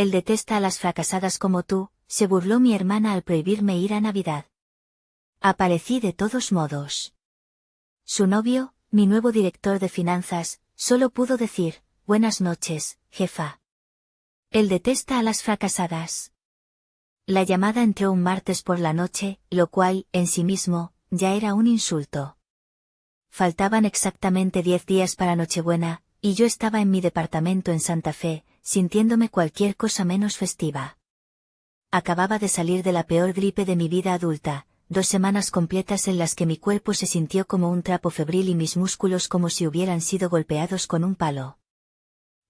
Él detesta a las fracasadas como tú, se burló mi hermana al prohibirme ir a Navidad. Aparecí de todos modos. Su novio, mi nuevo director de finanzas, solo pudo decir, buenas noches, jefa. Él detesta a las fracasadas. La llamada entró un martes por la noche, lo cual, en sí mismo, ya era un insulto. Faltaban exactamente 10 días para Nochebuena, y yo estaba en mi departamento en Santa Fe, sintiéndome cualquier cosa menos festiva. Acababa de salir de la peor gripe de mi vida adulta, 2 semanas completas en las que mi cuerpo se sintió como un trapo febril y mis músculos como si hubieran sido golpeados con un palo.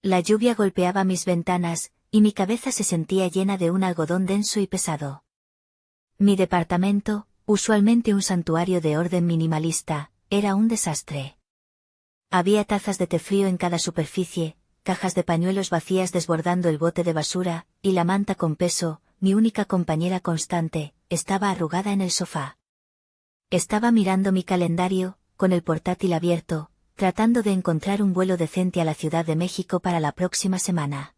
La lluvia golpeaba mis ventanas, y mi cabeza se sentía llena de un algodón denso y pesado. Mi departamento, usualmente un santuario de orden minimalista, era un desastre. Había tazas de té frío en cada superficie, cajas de pañuelos vacías desbordando el bote de basura, y la manta con peso, mi única compañera constante, estaba arrugada en el sofá. Estaba mirando mi calendario, con el portátil abierto, tratando de encontrar un vuelo decente a la Ciudad de México para la próxima semana.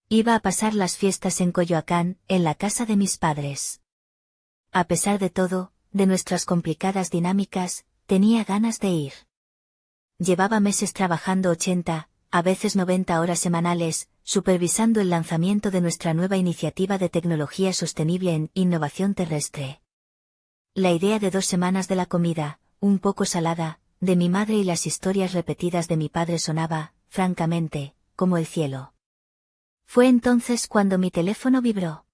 Iba a pasar las fiestas en Coyoacán, en la casa de mis padres. A pesar de todo, de nuestras complicadas dinámicas, tenía ganas de ir. Llevaba meses trabajando 80, a veces 90 horas semanales, supervisando el lanzamiento de nuestra nueva iniciativa de tecnología sostenible en innovación terrestre. La idea de 2 semanas de la comida, un poco salada, de mi madre y las historias repetidas de mi padre sonaba, francamente, como el cielo. Fue entonces cuando mi teléfono vibró.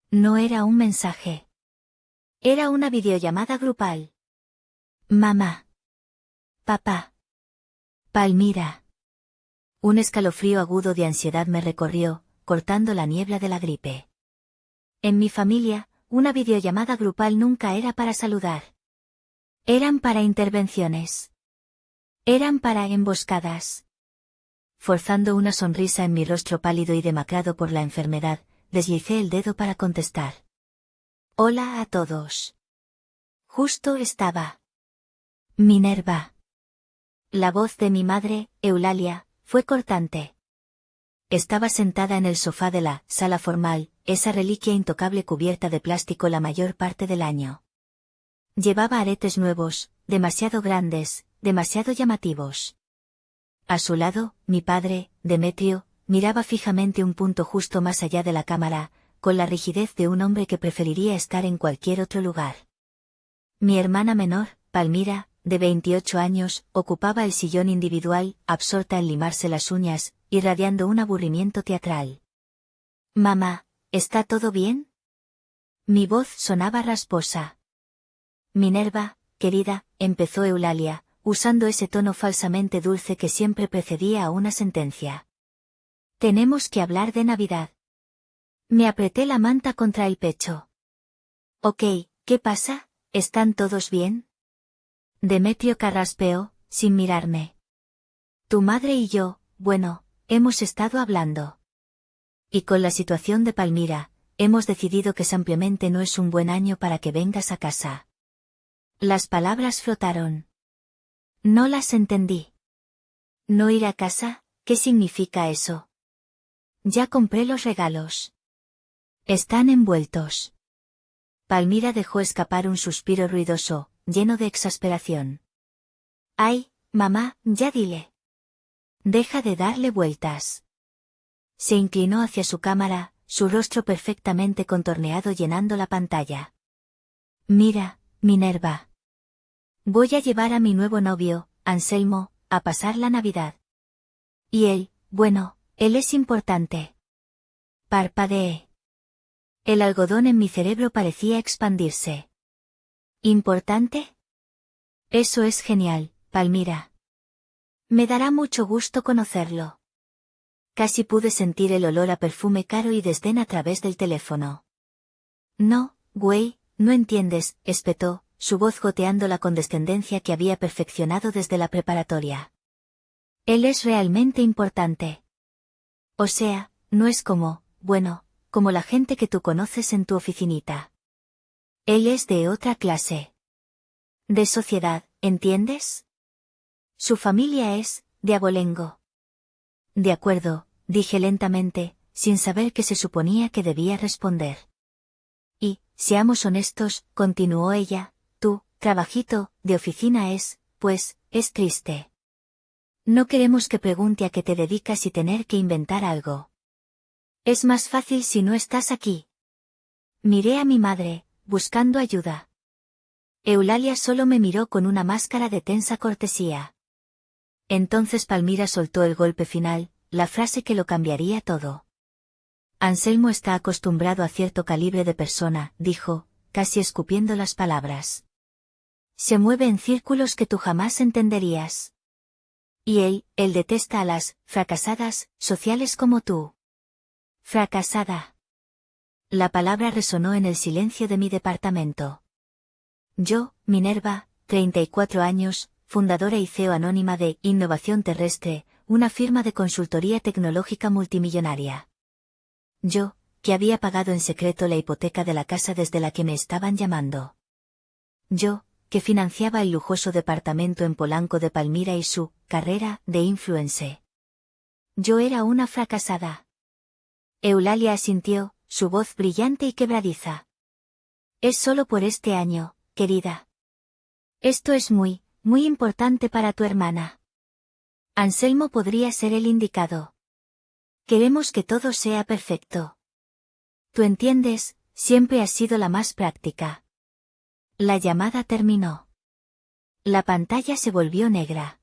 No era un mensaje. Era una videollamada grupal. Mamá. Papá. Palmira. Un escalofrío agudo de ansiedad me recorrió, cortando la niebla de la gripe. En mi familia, una videollamada grupal nunca era para saludar. Eran para intervenciones. Eran para emboscadas. Forzando una sonrisa en mi rostro pálido y demacrado por la enfermedad, deslicé el dedo para contestar. Hola a todos. Justo estaba. Minerva. La voz de mi madre, Eulalia, fue cortante. Estaba sentada en el sofá de la sala formal, esa reliquia intocable cubierta de plástico la mayor parte del año. Llevaba aretes nuevos, demasiado grandes, demasiado llamativos. A su lado, mi padre, Demetrio, miraba fijamente un punto justo más allá de la cámara, con la rigidez de un hombre que preferiría estar en cualquier otro lugar. Mi hermana menor, Palmira, de 28 años, ocupaba el sillón individual, absorta en limarse las uñas, irradiando un aburrimiento teatral. Mamá, ¿está todo bien? Mi voz sonaba rasposa. Minerva, querida, empezó Eulalia, usando ese tono falsamente dulce que siempre precedía a una sentencia. Tenemos que hablar de Navidad. Me apreté la manta contra el pecho. Ok, ¿qué pasa? ¿Están todos bien? Demetrio carraspeó, sin mirarme. Tu madre y yo, bueno, hemos estado hablando. Y con la situación de Palmira, hemos decidido que simplemente no es un buen año para que vengas a casa. Las palabras flotaron. No las entendí. ¿No ir a casa? ¿Qué significa eso? Ya compré los regalos. Están envueltos. Palmira dejó escapar un suspiro ruidoso, lleno de exasperación. Ay, mamá, ya dile. Deja de darle vueltas. Se inclinó hacia su cámara, su rostro perfectamente contorneado llenando la pantalla. Mira, Minerva. Voy a llevar a mi nuevo novio, Anselmo, a pasar la Navidad. Y él, bueno, él es importante. Parpadeé. El algodón en mi cerebro parecía expandirse. ¿Importante? Eso es genial, Palmira. Me dará mucho gusto conocerlo. Casi pude sentir el olor a perfume caro y desdén a través del teléfono. No, güey, no entiendes, espetó, su voz goteando la condescendencia que había perfeccionado desde la preparatoria. Él es realmente importante. O sea, no es como, bueno, como la gente que tú conoces en tu oficinita. Él es de otra clase. De sociedad, ¿entiendes? Su familia es, de abolengo. De acuerdo, dije lentamente, sin saber qué se suponía que debía responder. Y, seamos honestos, continuó ella, tu trabajito de oficina pues, es triste. No queremos que pregunte a qué te dedicas y tener que inventar algo. Es más fácil si no estás aquí. Miré a mi madre, buscando ayuda. Eulalia solo me miró con una máscara de tensa cortesía. Entonces Palmira soltó el golpe final, la frase que lo cambiaría todo. Anselmo está acostumbrado a cierto calibre de persona, dijo, casi escupiendo las palabras. Se mueve en círculos que tú jamás entenderías. Y él detesta a las fracasadas sociales como tú. Fracasada. La palabra resonó en el silencio de mi departamento. Yo, Minerva, 34 años, fundadora y CEO anónima de Innovación Terrestre, una firma de consultoría tecnológica multimillonaria. Yo, que había pagado en secreto la hipoteca de la casa desde la que me estaban llamando. Yo, que financiaba el lujoso departamento en Polanco de Palmira y su carrera de influencer. Yo era una fracasada. Eulalia asintió, su voz brillante y quebradiza. Es solo por este año, querida. Esto es muy importante para tu hermana. Anselmo podría ser el indicado. Queremos que todo sea perfecto. Tú entiendes, siempre has sido la más práctica. La llamada terminó. La pantalla se volvió negra.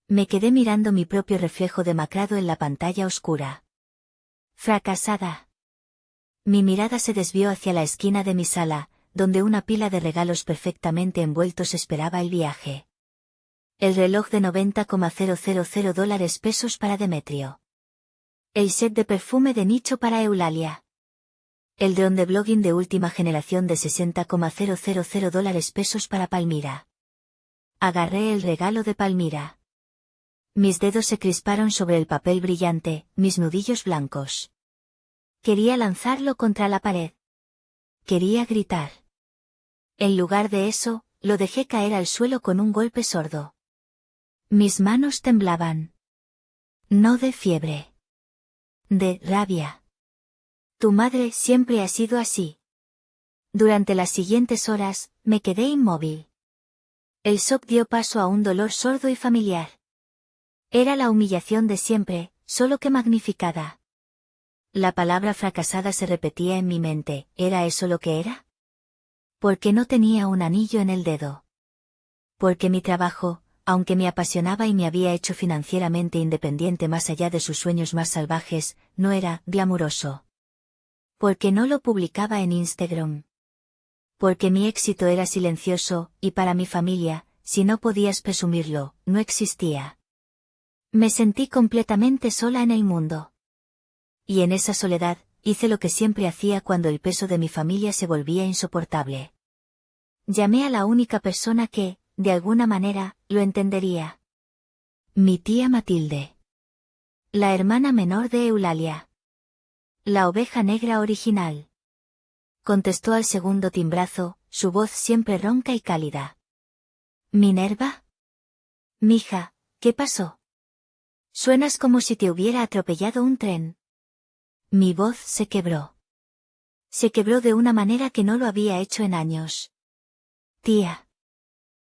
Me quedé mirando mi propio reflejo demacrado en la pantalla oscura. Fracasada. Mi mirada se desvió hacia la esquina de mi sala, donde una pila de regalos perfectamente envueltos esperaba el viaje. El reloj de $90,000 para Demetrio. El set de perfume de nicho para Eulalia. El dron de blogging de última generación de $60,000 para Palmira. Agarré el regalo de Palmira. Mis dedos se crisparon sobre el papel brillante, mis nudillos blancos. Quería lanzarlo contra la pared. Quería gritar. En lugar de eso, lo dejé caer al suelo con un golpe sordo. Mis manos temblaban. No de fiebre. De rabia. Tu madre siempre ha sido así. Durante las siguientes horas, me quedé inmóvil. El shock dio paso a un dolor sordo y familiar. Era la humillación de siempre, solo que magnificada. La palabra fracasada se repetía en mi mente, ¿era eso lo que era? Porque no tenía un anillo en el dedo. Porque mi trabajo, aunque me apasionaba y me había hecho financieramente independiente más allá de sus sueños más salvajes, no era glamuroso. Porque no lo publicaba en Instagram. Porque mi éxito era silencioso, y para mi familia, si no podías presumirlo, no existía. Me sentí completamente sola en el mundo. Y en esa soledad, hice lo que siempre hacía cuando el peso de mi familia se volvía insoportable. Llamé a la única persona que, de alguna manera, lo entendería. Mi tía Matilde. La hermana menor de Eulalia. La oveja negra original. Contestó al segundo timbrazo, su voz siempre ronca y cálida. ¿Minerva? Mija, ¿qué pasó? Suenas como si te hubiera atropellado un tren. Mi voz se quebró. Se quebró de una manera que no lo había hecho en años. Tía.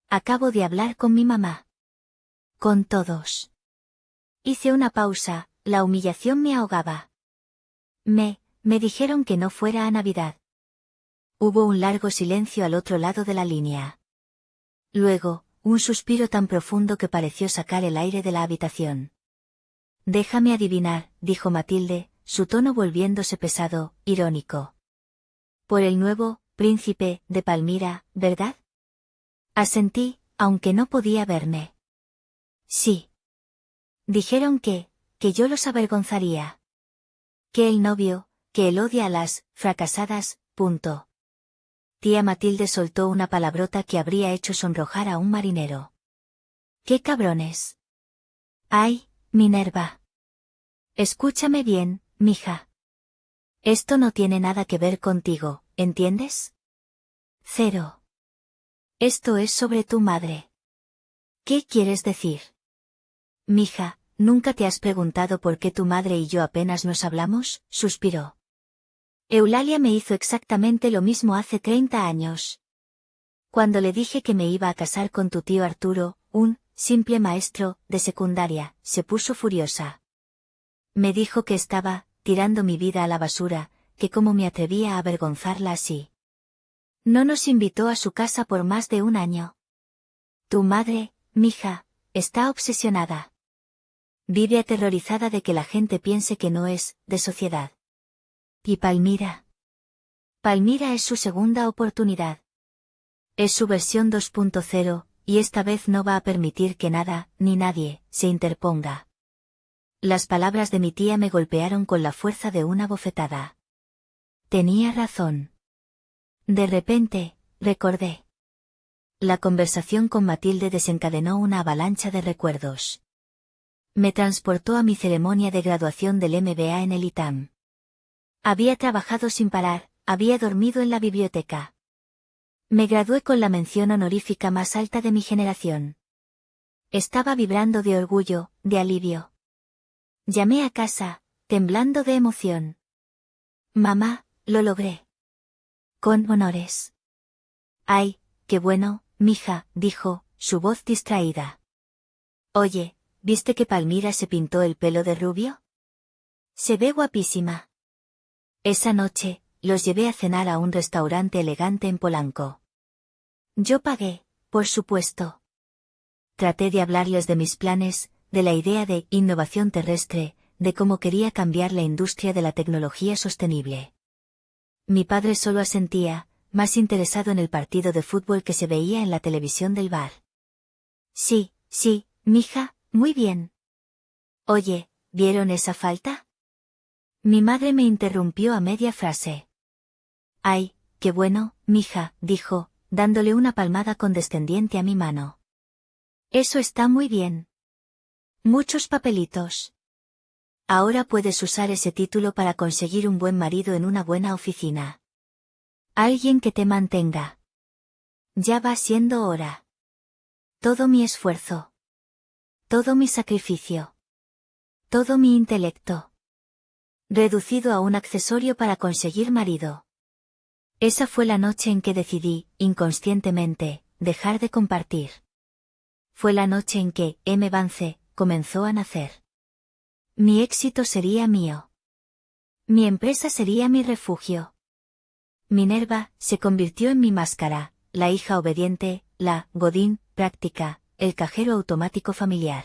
Acabo de hablar con mi mamá. Con todos. Hice una pausa, la humillación me ahogaba. Me dijeron que no fuera a Navidad. Hubo un largo silencio al otro lado de la línea. Luego, un suspiro tan profundo que pareció sacar el aire de la habitación. Déjame adivinar, dijo Matilde, su tono volviéndose pesado, irónico. Por el nuevo príncipe de Palmira, ¿verdad? Asentí, aunque no podía verme. Sí. Dijeron que yo los avergonzaría. Que el novio, que él odia a las fracasadas, punto. Tía Matilde soltó una palabrota que habría hecho sonrojar a un marinero. ¡Qué cabrones! ¡Ay, Minerva! Escúchame bien, mija. Esto no tiene nada que ver contigo, ¿entiendes? Cero. Esto es sobre tu madre. ¿Qué quieres decir? Mija, ¿nunca te has preguntado por qué tu madre y yo apenas nos hablamos?, suspiró. Eulalia me hizo exactamente lo mismo hace 30 años. Cuando le dije que me iba a casar con tu tío Arturo, un simple maestro de secundaria, se puso furiosa. Me dijo que estaba tirando mi vida a la basura, que cómo me atrevía a avergonzarla así. No nos invitó a su casa por más de un año. Tu madre, mija, está obsesionada. Vive aterrorizada de que la gente piense que no es de sociedad. ¿Y Palmira? Palmira es su segunda oportunidad. Es su versión 2.0, y esta vez no va a permitir que nada, ni nadie, se interponga. Las palabras de mi tía me golpearon con la fuerza de una bofetada. Tenía razón. De repente, recordé. La conversación con Matilde desencadenó una avalancha de recuerdos. Me transportó a mi ceremonia de graduación del MBA en el ITAM. Había trabajado sin parar, había dormido en la biblioteca. Me gradué con la mención honorífica más alta de mi generación. Estaba vibrando de orgullo, de alivio. Llamé a casa, temblando de emoción. Mamá, lo logré. Con honores. Ay, qué bueno, mija, dijo, su voz distraída. Oye, ¿viste que Palmira se pintó el pelo de rubio? Se ve guapísima. Esa noche, los llevé a cenar a un restaurante elegante en Polanco. Yo pagué, por supuesto. Traté de hablarles de mis planes, de la idea de innovación terrestre, de cómo quería cambiar la industria de la tecnología sostenible. Mi padre solo asentía, más interesado en el partido de fútbol que se veía en la televisión del bar. Sí, mija, muy bien. Oye, ¿vieron esa falta? Mi madre me interrumpió a media frase. Ay, qué bueno, mija, dijo, dándole una palmada condescendiente a mi mano. Eso está muy bien. Muchos papelitos. Ahora puedes usar ese título para conseguir un buen marido en una buena oficina. Alguien que te mantenga. Ya va siendo hora. Todo mi esfuerzo. Todo mi sacrificio. Todo mi intelecto. Reducido a un accesorio para conseguir marido. Esa fue la noche en que decidí, inconscientemente, dejar de compartir. Fue la noche en que M. Vance comenzó a nacer. Mi éxito sería mío. Mi empresa sería mi refugio. Minerva se convirtió en mi máscara, la hija obediente, la Godín práctica, el cajero automático familiar.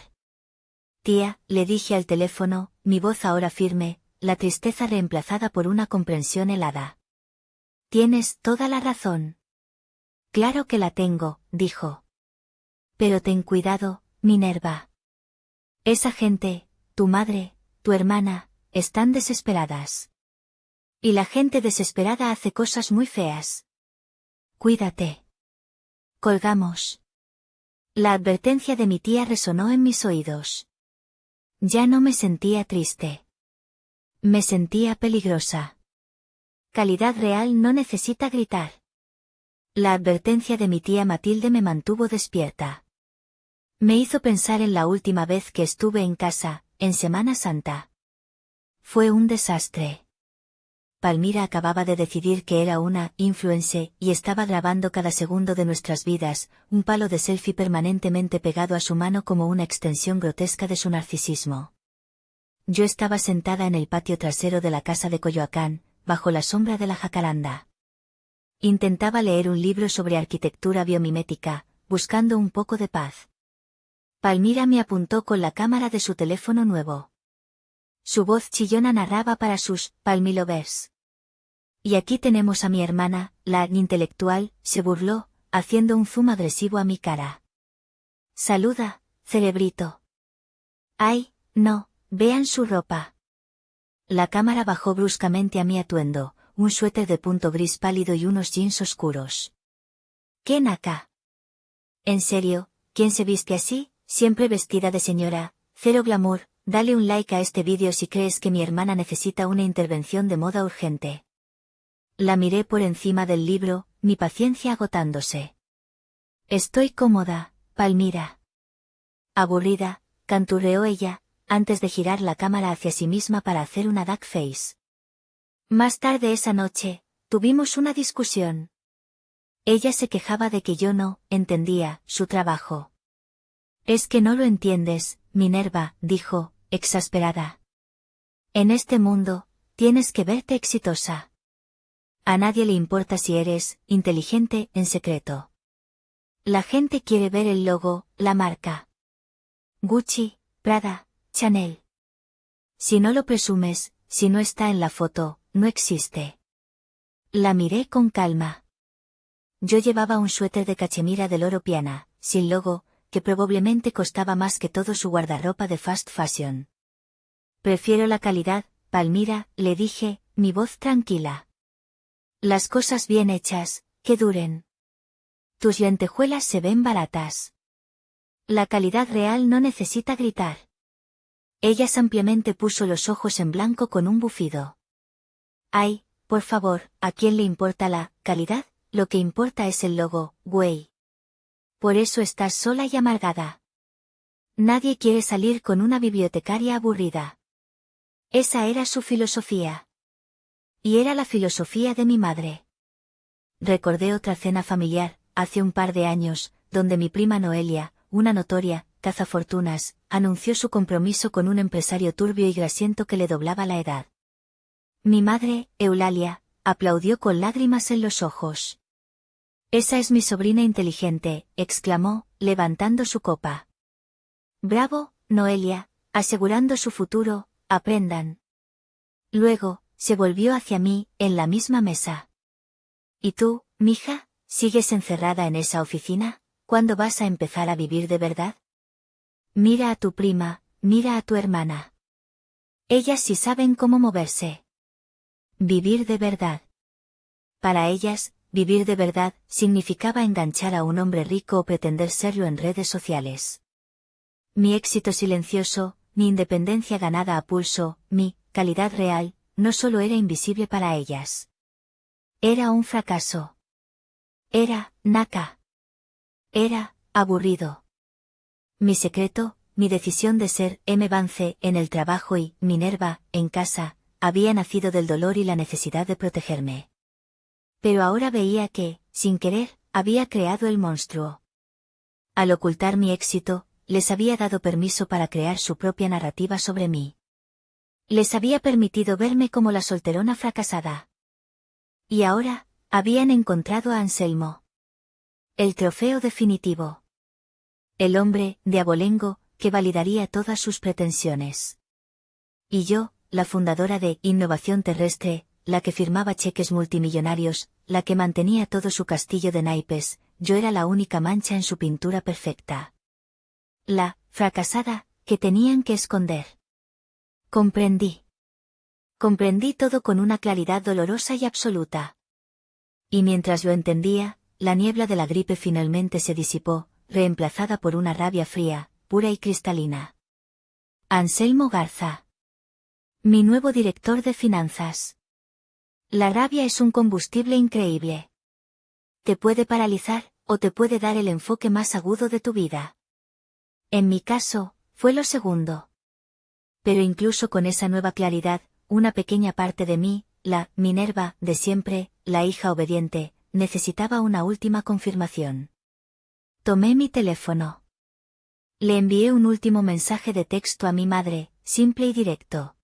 Tía, le dije al teléfono, mi voz ahora firme, la tristeza reemplazada por una comprensión helada. Tienes toda la razón. Claro que la tengo, dijo. Pero ten cuidado, Minerva. Esa gente, tu madre, tu hermana, están desesperadas. Y la gente desesperada hace cosas muy feas. Cuídate. Colgamos. La advertencia de mi tía resonó en mis oídos. Ya no me sentía triste. Me sentía peligrosa. Calidad real no necesita gritar. La advertencia de mi tía Matilde me mantuvo despierta. Me hizo pensar en la última vez que estuve en casa, en Semana Santa. Fue un desastre. Palmira acababa de decidir que era una influencer y estaba grabando cada segundo de nuestras vidas, un palo de selfie permanentemente pegado a su mano como una extensión grotesca de su narcisismo. Yo estaba sentada en el patio trasero de la casa de Coyoacán, bajo la sombra de la jacaranda. Intentaba leer un libro sobre arquitectura biomimética, buscando un poco de paz. Palmira me apuntó con la cámara de su teléfono nuevo. Su voz chillona narraba para sus palmilovers. Y aquí tenemos a mi hermana, la intelectual, se burló, haciendo un zoom agresivo a mi cara. Saluda, cerebrito. Ay, no, vean su ropa. La cámara bajó bruscamente a mi atuendo, un suéter de punto gris pálido y unos jeans oscuros. ¡Qué naca! En serio, ¿quién se viste así? Siempre vestida de señora, cero glamour. Dale un like a este vídeo si crees que mi hermana necesita una intervención de moda urgente. La miré por encima del libro, mi paciencia agotándose. Estoy cómoda, Palmira. Aburrida, canturreó ella, antes de girar la cámara hacia sí misma para hacer una duck face. Más tarde esa noche, tuvimos una discusión. Ella se quejaba de que yo no entendía su trabajo. Es que no lo entiendes, Minerva, dijo, exasperada. En este mundo, tienes que verte exitosa. A nadie le importa si eres inteligente en secreto. La gente quiere ver el logo, la marca. Gucci, Prada, Chanel. Si no lo presumes, si no está en la foto, no existe. La miré con calma. Yo llevaba un suéter de cachemira de Loro Piana, sin logo, que probablemente costaba más que todo su guardarropa de fast fashion. Prefiero la calidad, Palmira, le dije, mi voz tranquila. Las cosas bien hechas, que duren. Tus lentejuelas se ven baratas. La calidad real no necesita gritar. Ella ampliamente puso los ojos en blanco con un bufido. Ay, por favor, ¿a quién le importa la calidad? Lo que importa es el logo, güey. Por eso estás sola y amargada. Nadie quiere salir con una bibliotecaria aburrida. Esa era su filosofía. Y era la filosofía de mi madre. Recordé otra cena familiar, hace un par de años, donde mi prima Noelia, una notoria cazafortunas, anunció su compromiso con un empresario turbio y grasiento que le doblaba la edad. Mi madre, Eulalia, aplaudió con lágrimas en los ojos. Esa es mi sobrina inteligente, exclamó, levantando su copa. Bravo, Noelia, asegurando su futuro, aprendan. Luego, se volvió hacia mí, en la misma mesa. ¿Y tú, mija, sigues encerrada en esa oficina? ¿Cuándo vas a empezar a vivir de verdad? Mira a tu prima, mira a tu hermana. Ellas sí saben cómo moverse. Vivir de verdad. Para ellas, vivir de verdad significaba enganchar a un hombre rico o pretender serlo en redes sociales. Mi éxito silencioso, mi independencia ganada a pulso, mi calidad real, no solo era invisible para ellas. Era un fracaso. Era naca. Era aburrido. Mi secreto, mi decisión de ser M. Vance en el trabajo y Minerva en casa, había nacido del dolor y la necesidad de protegerme. Pero ahora veía que, sin querer, había creado el monstruo. Al ocultar mi éxito, les había dado permiso para crear su propia narrativa sobre mí. Les había permitido verme como la solterona fracasada. Y ahora, habían encontrado a Anselmo. El trofeo definitivo. El hombre, de abolengo, que validaría todas sus pretensiones. Y yo, la fundadora de Innovación Terrestre, la que firmaba cheques multimillonarios, la que mantenía todo su castillo de naipes, yo era la única mancha en su pintura perfecta. La fracasada, que tenían que esconder. Comprendí. Comprendí todo con una claridad dolorosa y absoluta. Y mientras lo entendía, la niebla de la gripe finalmente se disipó, reemplazada por una rabia fría, pura y cristalina. Anselmo Garza. Mi nuevo director de finanzas. La rabia es un combustible increíble. Te puede paralizar, o te puede dar el enfoque más agudo de tu vida. En mi caso, fue lo segundo. Pero incluso con esa nueva claridad, una pequeña parte de mí, la Minerva de siempre, la hija obediente, necesitaba una última confirmación. Tomé mi teléfono. Le envié un último mensaje de texto a mi madre, simple y directo.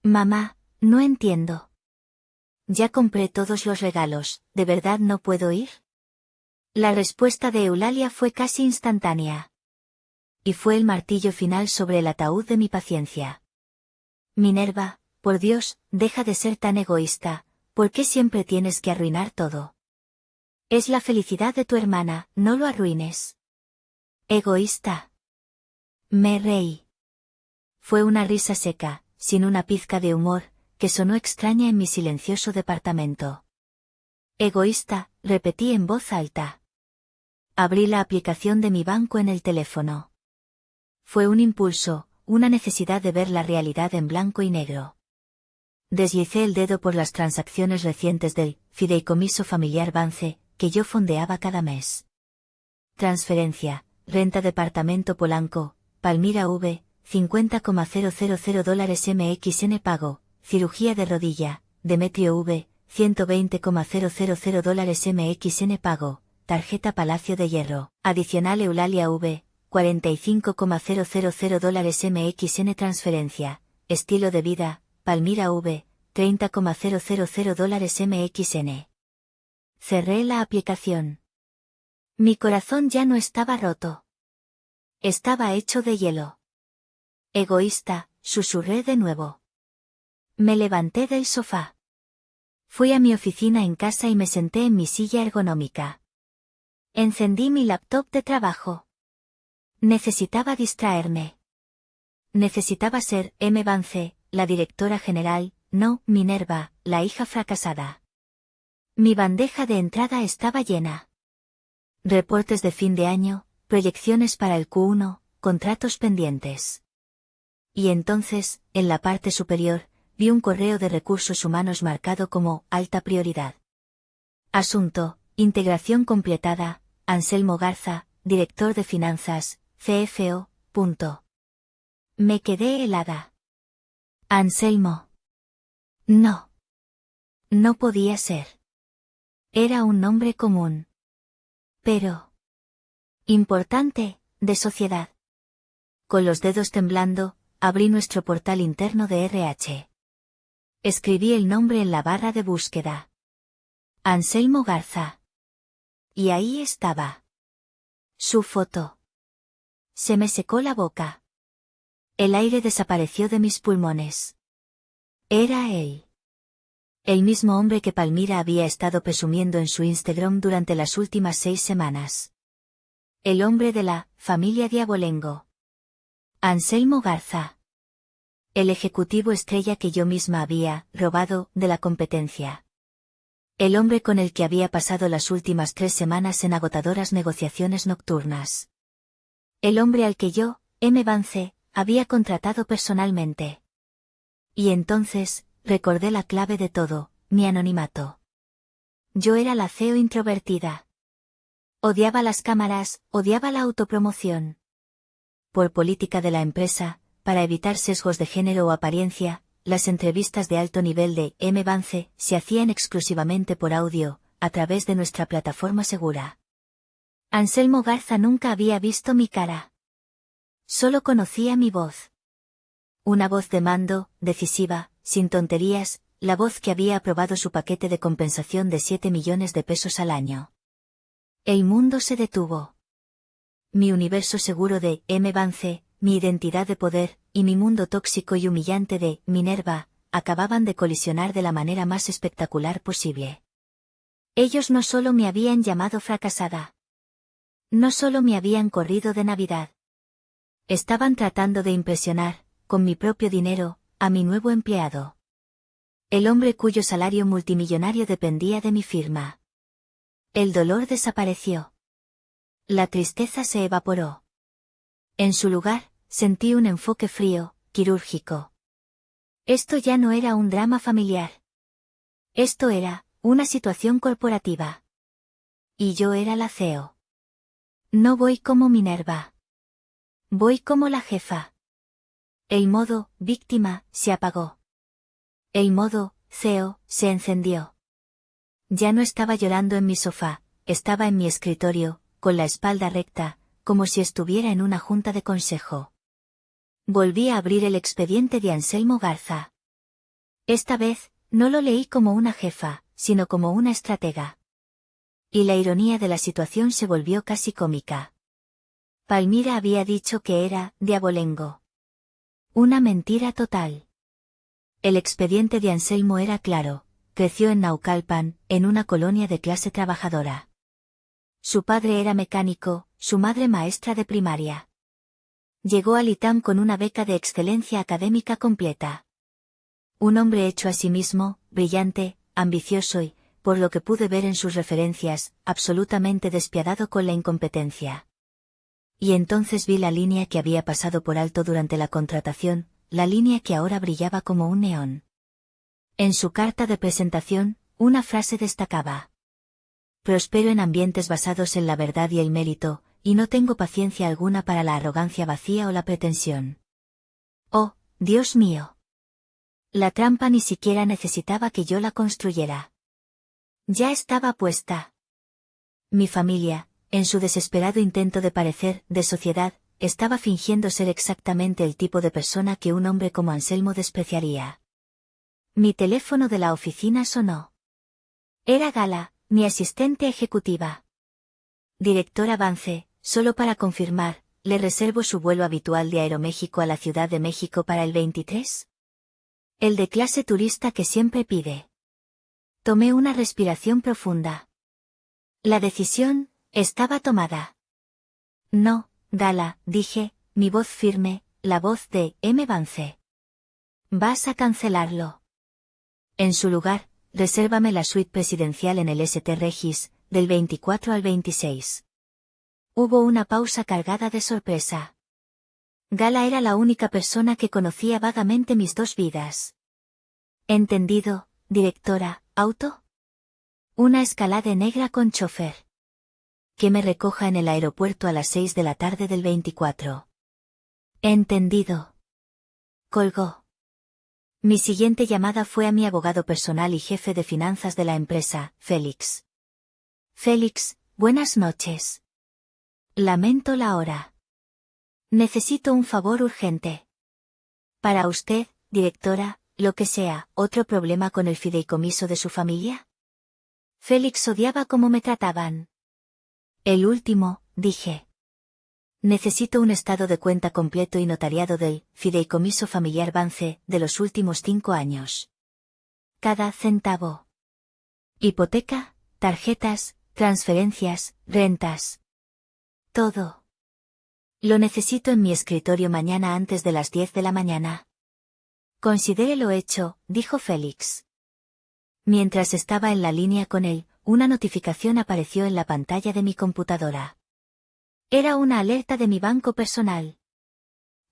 Mamá, no entiendo. Ya compré todos los regalos, ¿de verdad no puedo ir? La respuesta de Eulalia fue casi instantánea. Y fue el martillo final sobre el ataúd de mi paciencia. Minerva, por Dios, deja de ser tan egoísta, ¿por qué siempre tienes que arruinar todo? Es la felicidad de tu hermana, no lo arruines. Egoísta. Me reí. Fue una risa seca, sin una pizca de humor, que sonó extraña en mi silencioso departamento. Egoísta, repetí en voz alta. Abrí la aplicación de mi banco en el teléfono. Fue un impulso, una necesidad de ver la realidad en blanco y negro. Deslicé el dedo por las transacciones recientes del fideicomiso familiar Vance, que yo fondeaba cada mes. Transferencia, renta departamento Polanco, Palmira V, $50,000 MXN pago, cirugía de rodilla, Demetrio V, $120,000 MXN pago, tarjeta Palacio de Hierro, adicional Eulalia V, $45,000 MXN transferencia, estilo de vida, Palmira V, $30,000 MXN. Cerré la aplicación. Mi corazón ya no estaba roto. Estaba hecho de hielo. Egoísta, susurré de nuevo. Me levanté del sofá. Fui a mi oficina en casa y me senté en mi silla ergonómica. Encendí mi laptop de trabajo. Necesitaba distraerme. Necesitaba ser M. Vance, la directora general, no Minerva, la hija fracasada. Mi bandeja de entrada estaba llena. Reportes de fin de año, proyecciones para el Q1, contratos pendientes. Y entonces, en la parte superior, vi un correo de recursos humanos marcado como alta prioridad. Asunto, integración completada, Anselmo Garza, director de finanzas, CFO. Me quedé helada. Anselmo. No. No podía ser. Era un nombre común. Pero. Importante, de sociedad. Con los dedos temblando, abrí nuestro portal interno de RH. Escribí el nombre en la barra de búsqueda. Anselmo Garza. Y ahí estaba. Su foto. Se me secó la boca. El aire desapareció de mis pulmones. Era él. El mismo hombre que Palmira había estado presumiendo en su Instagram durante las últimas 6 semanas. El hombre de la familia Diabolengo. Anselmo Garza. El ejecutivo estrella que yo misma había robado de la competencia. El hombre con el que había pasado las últimas 3 semanas en agotadoras negociaciones nocturnas. El hombre al que yo, M. Vance, había contratado personalmente. Y entonces, recordé la clave de todo, mi anonimato. Yo era la CEO introvertida. Odiaba las cámaras, odiaba la autopromoción. Por política de la empresa, para evitar sesgos de género o apariencia, las entrevistas de alto nivel de M. Vance se hacían exclusivamente por audio, a través de nuestra plataforma segura. Anselmo Garza nunca había visto mi cara. Solo conocía mi voz. Una voz de mando, decisiva, sin tonterías, la voz que había aprobado su paquete de compensación de 7 millones de pesos al año. El mundo se detuvo. Mi universo seguro de M. Vance, mi identidad de poder, y mi mundo tóxico y humillante de Minerva, acababan de colisionar de la manera más espectacular posible. Ellos no solo me habían llamado fracasada. No solo me habían corrido de Navidad. Estaban tratando de impresionar, con mi propio dinero, a mi nuevo empleado. El hombre cuyo salario multimillonario dependía de mi firma. El dolor desapareció. La tristeza se evaporó. En su lugar, sentí un enfoque frío, quirúrgico. Esto ya no era un drama familiar. Esto era, una situación corporativa. Y yo era la CEO. No voy como Minerva. Voy como la jefa. El modo, víctima, se apagó. El modo, CEO, se encendió. Ya no estaba llorando en mi sofá, estaba en mi escritorio, con la espalda recta, como si estuviera en una junta de consejo. Volví a abrir el expediente de Anselmo Garza. Esta vez, no lo leí como una jefa, sino como una estratega. Y la ironía de la situación se volvió casi cómica. Palmira había dicho que era diabolengo. Una mentira total. El expediente de Anselmo era claro, creció en Naucalpan, en una colonia de clase trabajadora. Su padre era mecánico, su madre maestra de primaria. Llegó al ITAM con una beca de excelencia académica completa. Un hombre hecho a sí mismo, brillante, ambicioso y, por lo que pude ver en sus referencias, absolutamente despiadado con la incompetencia. Y entonces vi la línea que había pasado por alto durante la contratación, la línea que ahora brillaba como un neón. En su carta de presentación, una frase destacaba. Prospero en ambientes basados en la verdad y el mérito, y no tengo paciencia alguna para la arrogancia vacía o la pretensión. Dios mío. La trampa ni siquiera necesitaba que yo la construyera. Ya estaba puesta. Mi familia, en su desesperado intento de parecer de sociedad, estaba fingiendo ser exactamente el tipo de persona que un hombre como Anselmo despreciaría. Mi teléfono de la oficina sonó. Era Gala, mi asistente ejecutiva. Director Avance, solo para confirmar, ¿le reservo su vuelo habitual de Aeroméxico a la Ciudad de México para el 23? El de clase turista que siempre pide. Tomé una respiración profunda. La decisión estaba tomada. No, Gala, dije, mi voz firme, la voz de M. Vance. Vas a cancelarlo. En su lugar, resérvame la suite presidencial en el St. Regis, del 24 al 26. Hubo una pausa cargada de sorpresa. Gala era la única persona que conocía vagamente mis dos vidas. Entendido, directora, ¿auto? Una Escalade negra con chofer. Que me recoja en el aeropuerto a las 6 de la tarde del 24. Entendido. Colgó. Mi siguiente llamada fue a mi abogado personal y jefe de finanzas de la empresa, Félix. Félix, buenas noches. Lamento la hora. Necesito un favor urgente. Para usted, directora, lo que sea, ¿otro problema con el fideicomiso de su familia? Félix odiaba cómo me trataban. El último, dije. Necesito un estado de cuenta completo y notariado del fideicomiso familiar Vance de los últimos 5 años. Cada centavo. Hipoteca, tarjetas, transferencias, rentas. Todo. Lo necesito en mi escritorio mañana antes de las 10 de la mañana. Considérelo hecho, dijo Félix. Mientras estaba en la línea con él, una notificación apareció en la pantalla de mi computadora. Era una alerta de mi banco personal.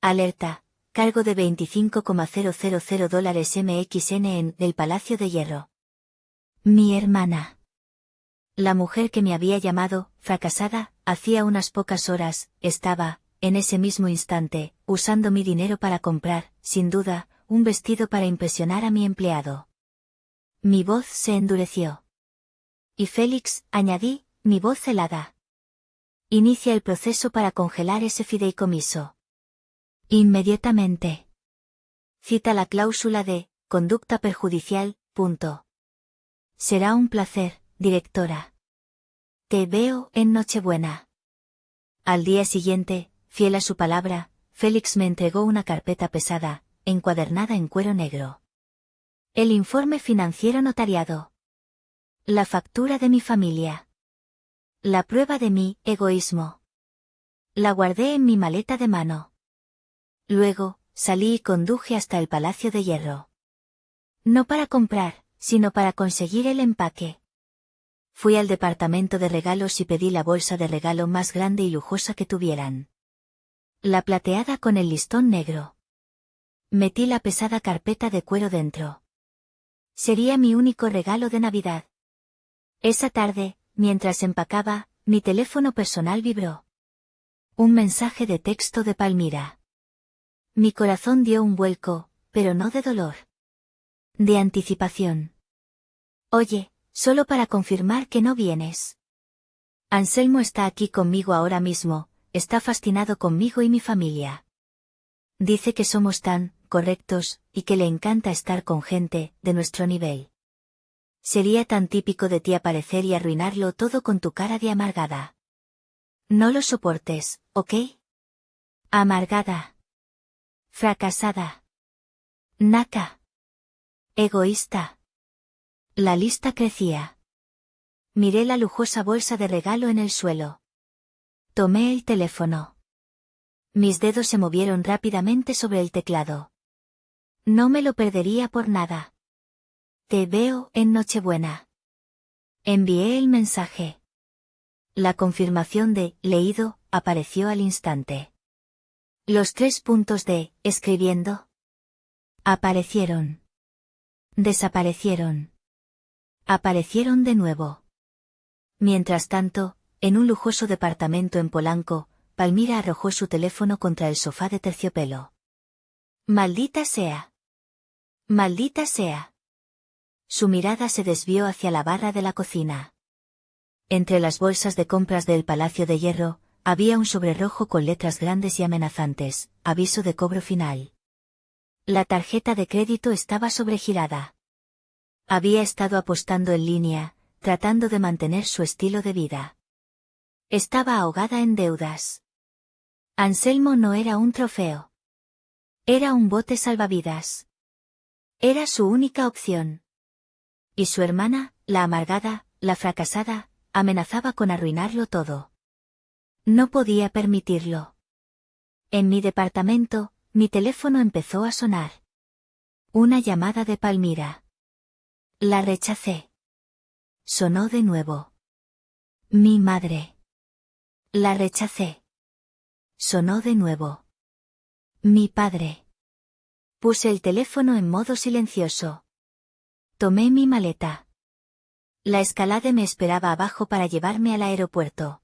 Alerta, cargo de $25,000 MXN en el Palacio de Hierro. Mi hermana. La mujer que me había llamado, fracasada, hacía unas pocas horas, estaba, en ese mismo instante, usando mi dinero para comprar, sin duda, un vestido para impresionar a mi empleado. Mi voz se endureció. Y Félix, añadí, mi voz helada. Inicia el proceso para congelar ese fideicomiso. Inmediatamente. Cita la cláusula de conducta perjudicial, punto. Será un placer, directora. Te veo en Nochebuena. Al día siguiente, fiel a su palabra, Félix me entregó una carpeta pesada, encuadernada en cuero negro. El informe financiero notariado. La factura de mi familia. La prueba de mi egoísmo. La guardé en mi maleta de mano. Luego, salí y conduje hasta el Palacio de Hierro. No para comprar, sino para conseguir el empaque. Fui al departamento de regalos y pedí la bolsa de regalo más grande y lujosa que tuvieran. La plateada con el listón negro. Metí la pesada carpeta de cuero dentro. Sería mi único regalo de Navidad. Esa tarde, mientras empacaba, mi teléfono personal vibró. Un mensaje de texto de Palmira. Mi corazón dio un vuelco, pero no de dolor. De anticipación. Oye, solo para confirmar que no vienes. Anselmo está aquí conmigo ahora mismo, está fascinado conmigo y mi familia. Dice que somos tan correctos, y que le encanta estar con gente de nuestro nivel. Sería tan típico de ti aparecer y arruinarlo todo con tu cara de amargada. No lo soportes, ¿ok? Amargada. Fracasada. Naca. Egoísta. La lista crecía. Miré la lujosa bolsa de regalo en el suelo. Tomé el teléfono. Mis dedos se movieron rápidamente sobre el teclado. No me lo perdería por nada. Te veo en Nochebuena. Envié el mensaje. La confirmación de leído apareció al instante. Los 3 puntos de escribiendo aparecieron. Desaparecieron. Aparecieron de nuevo. Mientras tanto, en un lujoso departamento en Polanco, Palmira arrojó su teléfono contra el sofá de terciopelo. Maldita sea. Maldita sea. Su mirada se desvió hacia la barra de la cocina. Entre las bolsas de compras del Palacio de Hierro, había un sobre rojo con letras grandes y amenazantes, aviso de cobro final. La tarjeta de crédito estaba sobregirada. Había estado apostando en línea, tratando de mantener su estilo de vida. Estaba ahogada en deudas. Anselmo no era un trofeo. Era un bote salvavidas. Era su única opción. Y su hermana, la amargada, la fracasada, amenazaba con arruinarlo todo. No podía permitirlo. En mi departamento, mi teléfono empezó a sonar. Una llamada de Palmira. La rechacé. Sonó de nuevo. Mi madre. La rechacé. Sonó de nuevo. Mi padre. Puse el teléfono en modo silencioso. Tomé mi maleta. La Escalade me esperaba abajo para llevarme al aeropuerto.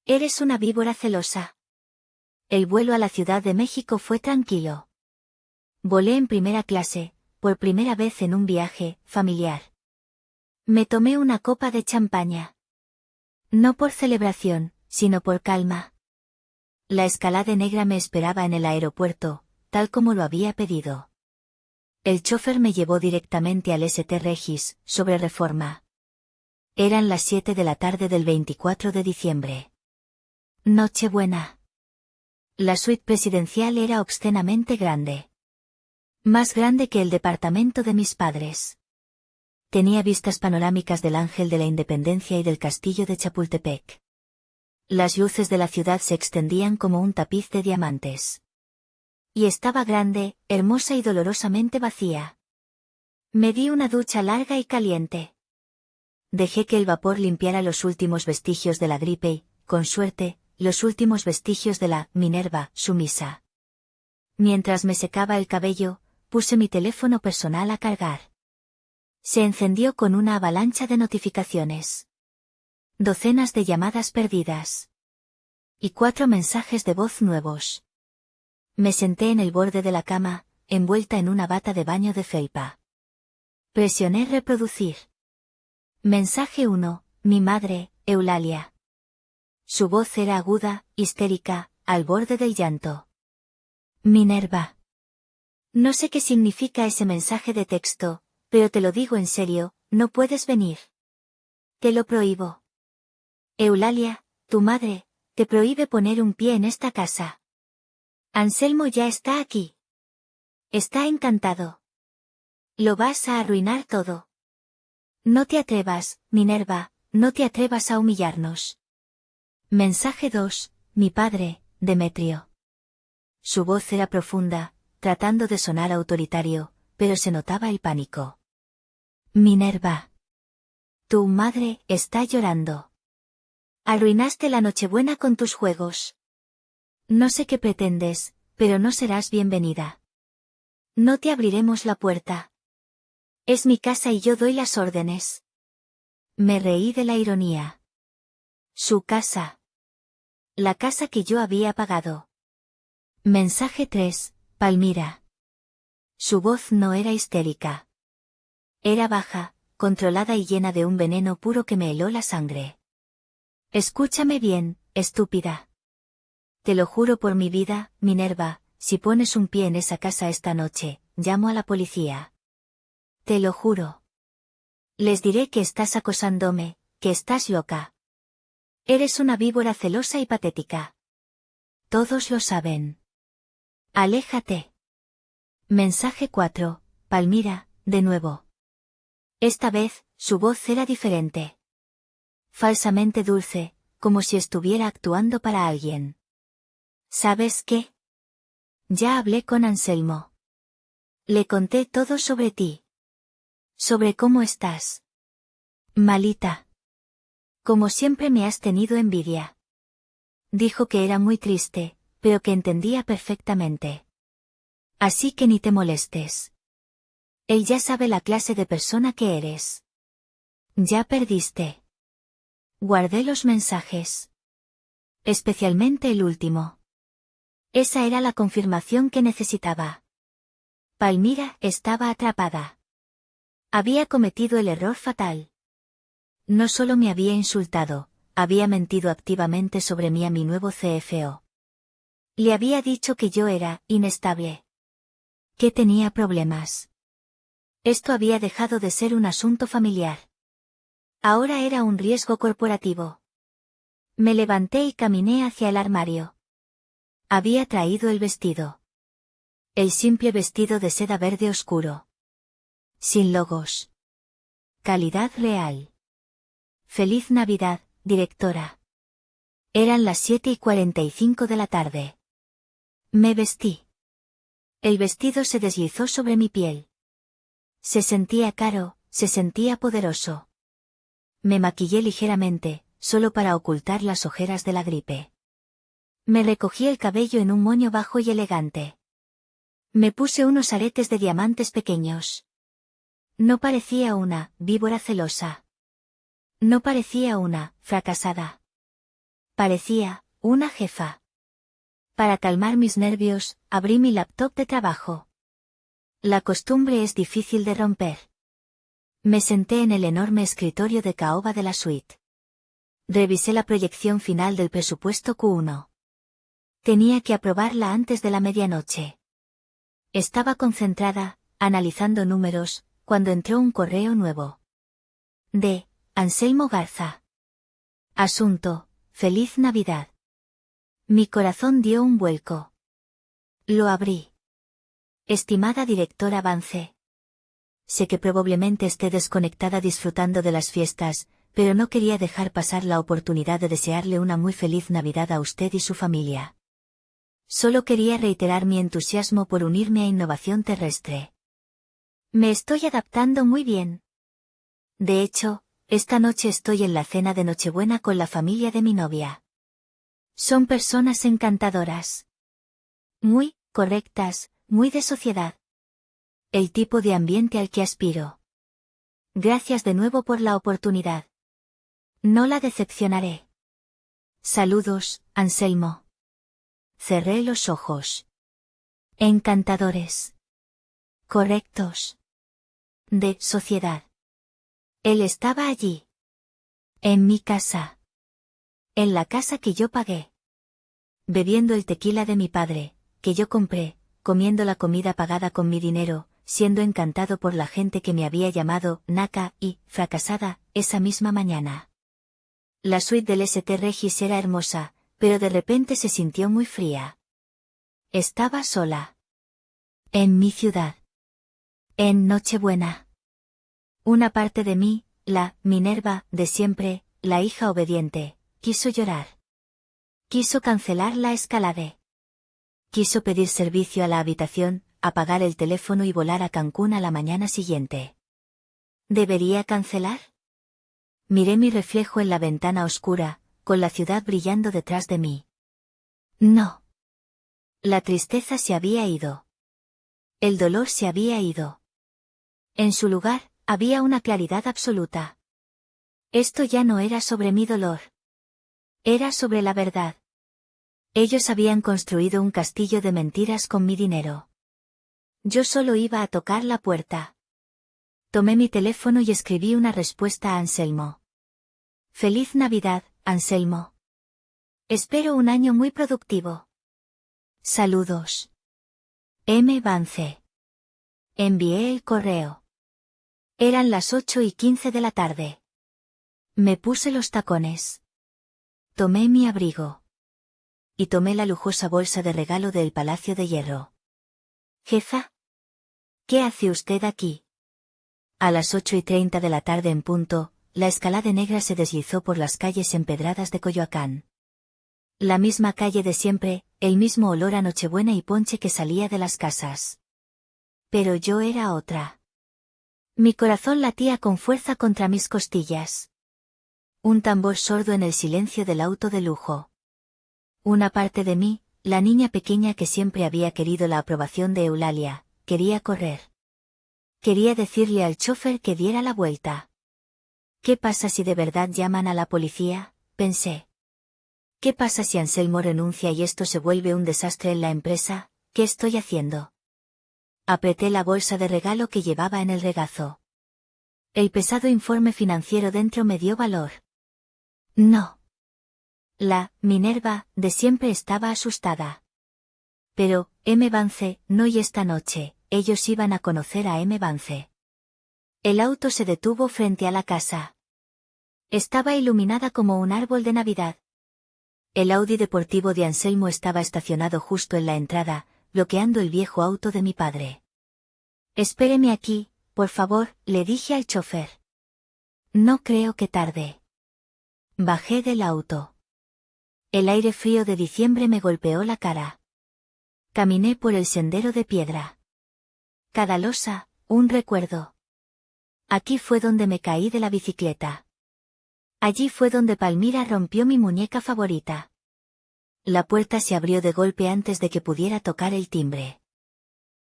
Eres una víbora celosa. El vuelo a la Ciudad de México fue tranquilo. Volé en primera clase, por primera vez en un viaje familiar. Me tomé una copa de champaña. No por celebración, sino por calma. La Escalade negra me esperaba en el aeropuerto, tal como lo había pedido. El chofer me llevó directamente al St. Regis, sobre Reforma. Eran las 7 de la tarde del 24 de diciembre. Nochebuena. La suite presidencial era obscenamente grande. Más grande que el departamento de mis padres. Tenía vistas panorámicas del Ángel de la Independencia y del Castillo de Chapultepec. Las luces de la ciudad se extendían como un tapiz de diamantes. Y estaba grande, hermosa y dolorosamente vacía. Me di una ducha larga y caliente. Dejé que el vapor limpiara los últimos vestigios de la gripe y, con suerte, los últimos vestigios de la Minerva sumisa. Mientras me secaba el cabello, puse mi teléfono personal a cargar. Se encendió con una avalancha de notificaciones. Docenas de llamadas perdidas. Y 4 mensajes de voz nuevos. Me senté en el borde de la cama, envuelta en una bata de baño de felpa. Presioné reproducir. Mensaje 1, mi madre, Eulalia. Su voz era aguda, histérica, al borde del llanto. Minerva. No sé qué significa ese mensaje de texto, pero te lo digo en serio, no puedes venir. Te lo prohíbo. Eulalia, tu madre, te prohíbe poner un pie en esta casa. Anselmo ya está aquí. Está encantado. Lo vas a arruinar todo. No te atrevas, Minerva, no te atrevas a humillarnos. Mensaje 2, mi padre, Demetrio. Su voz era profunda, tratando de sonar autoritario, pero se notaba el pánico. Minerva. Tu madre está llorando. Arruinaste la Nochebuena con tus juegos. No sé qué pretendes, pero no serás bienvenida. No te abriremos la puerta. Es mi casa y yo doy las órdenes. Me reí de la ironía. Su casa. La casa que yo había pagado. Mensaje 3, Palmira. Su voz no era histérica. Era baja, controlada y llena de un veneno puro que me heló la sangre. Escúchame bien, estúpida. Te lo juro por mi vida, Minerva, si pones un pie en esa casa esta noche, llamo a la policía. Te lo juro. Les diré que estás acosándome, que estás loca. Eres una víbora celosa y patética. Todos lo saben. Aléjate. Mensaje 4, Palmira, de nuevo. Esta vez, su voz era diferente. Falsamente dulce, como si estuviera actuando para alguien. ¿Sabes qué? Ya hablé con Anselmo. Le conté todo sobre ti. Sobre cómo estás. Malita. Como siempre me has tenido envidia. Dijo que era muy triste, pero que entendía perfectamente. Así que ni te molestes. Él ya sabe la clase de persona que eres. Ya perdiste. Guardé los mensajes. Especialmente el último. Esa era la confirmación que necesitaba. Palmira estaba atrapada. Había cometido el error fatal. No solo me había insultado, había mentido activamente sobre mí a mi nuevo CFO. Le había dicho que yo era inestable. Que tenía problemas. Esto había dejado de ser un asunto familiar. Ahora era un riesgo corporativo. Me levanté y caminé hacia el armario. Había traído el vestido. El simple vestido de seda verde oscuro. Sin logos. Calidad real. Feliz Navidad, directora. Eran las 7:45 de la tarde. Me vestí. El vestido se deslizó sobre mi piel. Se sentía caro, se sentía poderoso. Me maquillé ligeramente, solo para ocultar las ojeras de la gripe. Me recogí el cabello en un moño bajo y elegante. Me puse unos aretes de diamantes pequeños. No parecía una víbora celosa. No parecía una fracasada. Parecía una jefa. Para calmar mis nervios, abrí mi laptop de trabajo. La costumbre es difícil de romper. Me senté en el enorme escritorio de caoba de la suite. Revisé la proyección final del presupuesto Q1. Tenía que aprobarla antes de la medianoche. Estaba concentrada, analizando números, cuando entró un correo nuevo. De Anselmo Garza. Asunto: Feliz Navidad. Mi corazón dio un vuelco. Lo abrí. Estimada directora Vance. Sé que probablemente esté desconectada disfrutando de las fiestas, pero no quería dejar pasar la oportunidad de desearle una muy feliz Navidad a usted y su familia. Solo quería reiterar mi entusiasmo por unirme a Innovación Terrestre. Me estoy adaptando muy bien. De hecho, esta noche estoy en la cena de Nochebuena con la familia de mi novia. Son personas encantadoras. Muy correctas, muy de sociedad. El tipo de ambiente al que aspiro. Gracias de nuevo por la oportunidad. No la decepcionaré. Saludos, Anselmo. Cerré los ojos. Encantadores. Correctos. De sociedad. Él estaba allí. En mi casa. En la casa que yo pagué. Bebiendo el tequila de mi padre, que yo compré, comiendo la comida pagada con mi dinero, siendo encantado por la gente que me había llamado naca y fracasada esa misma mañana. La suite del St. Regis era hermosa, pero de repente se sintió muy fría. Estaba sola. En mi ciudad. En Nochebuena. Una parte de mí, la Minerva de siempre, la hija obediente, quiso llorar. Quiso cancelar la escalade. Quiso pedir servicio a la habitación, apagar el teléfono y volar a Cancún a la mañana siguiente. ¿Debería cancelar? Miré mi reflejo en la ventana oscura, con la ciudad brillando detrás de mí. No. La tristeza se había ido. El dolor se había ido. En su lugar, había una claridad absoluta. Esto ya no era sobre mi dolor. Era sobre la verdad. Ellos habían construido un castillo de mentiras con mi dinero. Yo solo iba a tocar la puerta. Tomé mi teléfono y escribí una respuesta a Anselmo. Feliz Navidad, Anselmo. Espero un año muy productivo. Saludos. M. Vance. Envié el correo. Eran las 8:15 de la tarde. Me puse los tacones. Tomé mi abrigo. Y tomé la lujosa bolsa de regalo del Palacio de Hierro. Jefa. ¿Qué hace usted aquí? A las 8:30 de la tarde en punto, la escalade negra se deslizó por las calles empedradas de Coyoacán. La misma calle de siempre, el mismo olor a Nochebuena y ponche que salía de las casas. Pero yo era otra. Mi corazón latía con fuerza contra mis costillas. Un tambor sordo en el silencio del auto de lujo. Una parte de mí, la niña pequeña que siempre había querido la aprobación de Eulalia, quería correr. Quería decirle al chofer que diera la vuelta. ¿Qué pasa si de verdad llaman a la policía?, pensé. ¿Qué pasa si Anselmo renuncia y esto se vuelve un desastre en la empresa? ¿Qué estoy haciendo? Apreté la bolsa de regalo que llevaba en el regazo. El pesado informe financiero dentro me dio valor. No. La Minerva de siempre estaba asustada. Pero, M. Vance, no, y esta noche, ellos iban a conocer a M. Vance. El auto se detuvo frente a la casa. Estaba iluminada como un árbol de Navidad. El Audi deportivo de Anselmo estaba estacionado justo en la entrada, bloqueando el viejo auto de mi padre. Espéreme aquí, por favor, le dije al chofer. No creo que tarde. Bajé del auto. El aire frío de diciembre me golpeó la cara. Caminé por el sendero de piedra. Cada losa, un recuerdo. Aquí fue donde me caí de la bicicleta. Allí fue donde Palmira rompió mi muñeca favorita. La puerta se abrió de golpe antes de que pudiera tocar el timbre.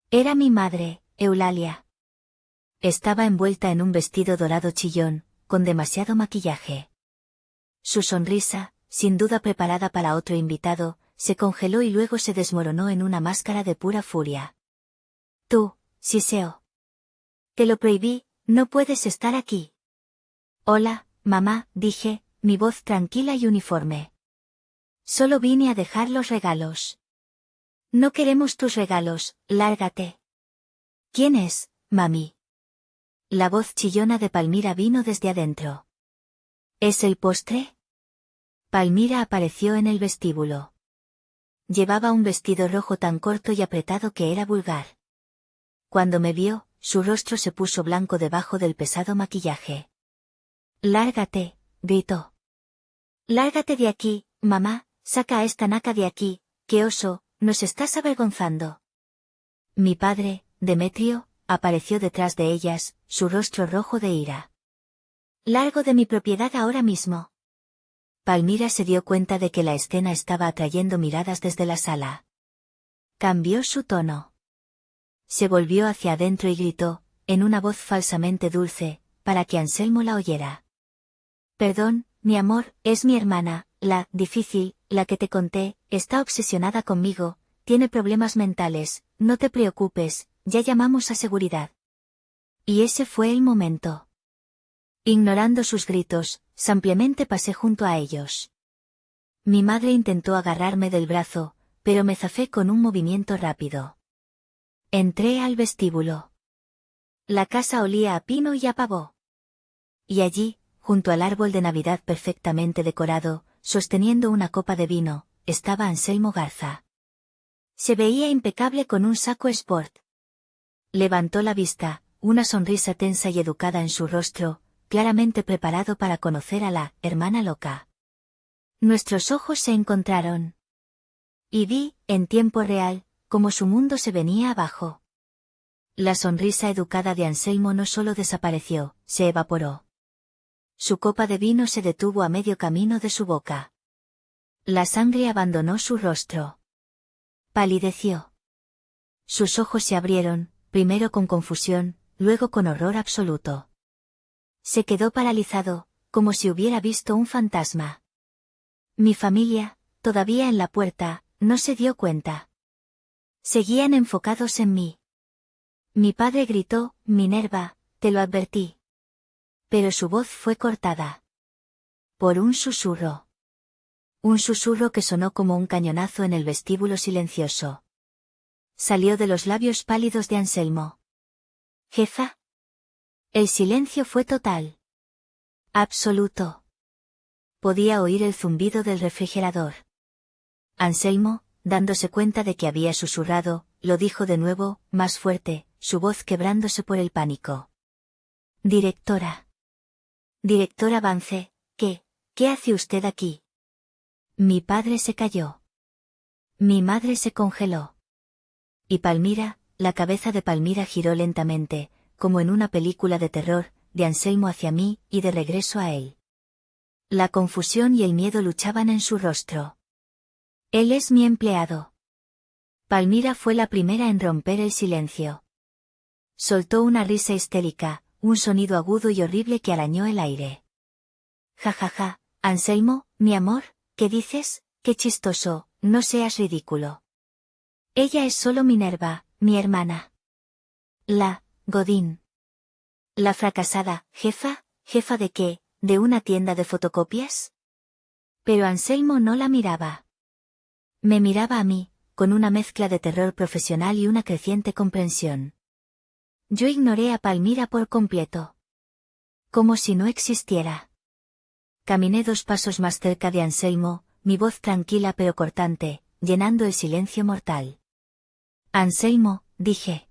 Era mi madre, Eulalia. Estaba envuelta en un vestido dorado chillón, con demasiado maquillaje. Su sonrisa, sin duda preparada para otro invitado, se congeló y luego se desmoronó en una máscara de pura furia. Tú, Siseo. Te lo prohibí, no puedes estar aquí. Hola, mamá, dije, mi voz tranquila y uniforme. Solo vine a dejar los regalos. No queremos tus regalos, lárgate. ¿Quién es, mami? La voz chillona de Palmira vino desde adentro. ¿Es el postre? Palmira apareció en el vestíbulo. Llevaba un vestido rojo tan corto y apretado que era vulgar. Cuando me vio, su rostro se puso blanco debajo del pesado maquillaje. Lárgate, gritó. Lárgate de aquí, mamá, saca a esta naca de aquí, qué oso, nos estás avergonzando. Mi padre, Demetrio, apareció detrás de ellas, su rostro rojo de ira. Largo de mi propiedad ahora mismo. Palmira se dio cuenta de que la escena estaba atrayendo miradas desde la sala. Cambió su tono. Se volvió hacia adentro y gritó, en una voz falsamente dulce, para que Anselmo la oyera. Perdón, mi amor, es mi hermana, la difícil, la que te conté, está obsesionada conmigo, tiene problemas mentales, no te preocupes, ya llamamos a seguridad. Y ese fue el momento. Ignorando sus gritos, simplemente pasé junto a ellos. Mi madre intentó agarrarme del brazo, pero me zafé con un movimiento rápido. Entré al vestíbulo. La casa olía a pino y a pavó. Y allí, junto al árbol de Navidad perfectamente decorado, sosteniendo una copa de vino, estaba Anselmo Garza. Se veía impecable con un saco sport. Levantó la vista, una sonrisa tensa y educada en su rostro, claramente preparado para conocer a la hermana loca. Nuestros ojos se encontraron. Y vi, en tiempo real, cómo su mundo se venía abajo. La sonrisa educada de Anselmo no solo desapareció, se evaporó. Su copa de vino se detuvo a medio camino de su boca. La sangre abandonó su rostro. Palideció. Sus ojos se abrieron, primero con confusión, luego con horror absoluto. Se quedó paralizado, como si hubiera visto un fantasma. Mi familia, todavía en la puerta, no se dio cuenta. Seguían enfocados en mí. Mi padre gritó, Minerva, te lo advertí. Pero su voz fue cortada. Por un susurro. Un susurro que sonó como un cañonazo en el vestíbulo silencioso. Salió de los labios pálidos de Anselmo. ¿Jefa? El silencio fue total. Absoluto. Podía oír el zumbido del refrigerador. Anselmo, dándose cuenta de que había susurrado, lo dijo de nuevo, más fuerte, su voz quebrándose por el pánico. Directora. Directora Vance, ¿qué hace usted aquí? Mi padre se calló. Mi madre se congeló. Y Palmira, la cabeza de Palmira giró lentamente, como en una película de terror, de Anselmo hacia mí y de regreso a él. La confusión y el miedo luchaban en su rostro. Él es mi empleado. Palmira fue la primera en romper el silencio. Soltó una risa histérica, un sonido agudo y horrible que arañó el aire. Ja ja ja, Anselmo, mi amor, ¿qué dices? Qué chistoso, no seas ridículo. Ella es solo Minerva, mi hermana. Godín. La fracasada, jefa, ¿jefa de qué? ¿De una tienda de fotocopias? Pero Anselmo no la miraba. Me miraba a mí, con una mezcla de terror profesional y una creciente comprensión. Yo ignoré a Palmira por completo. Como si no existiera. Caminé 2 pasos más cerca de Anselmo, mi voz tranquila pero cortante, llenando el silencio mortal. Anselmo, dije.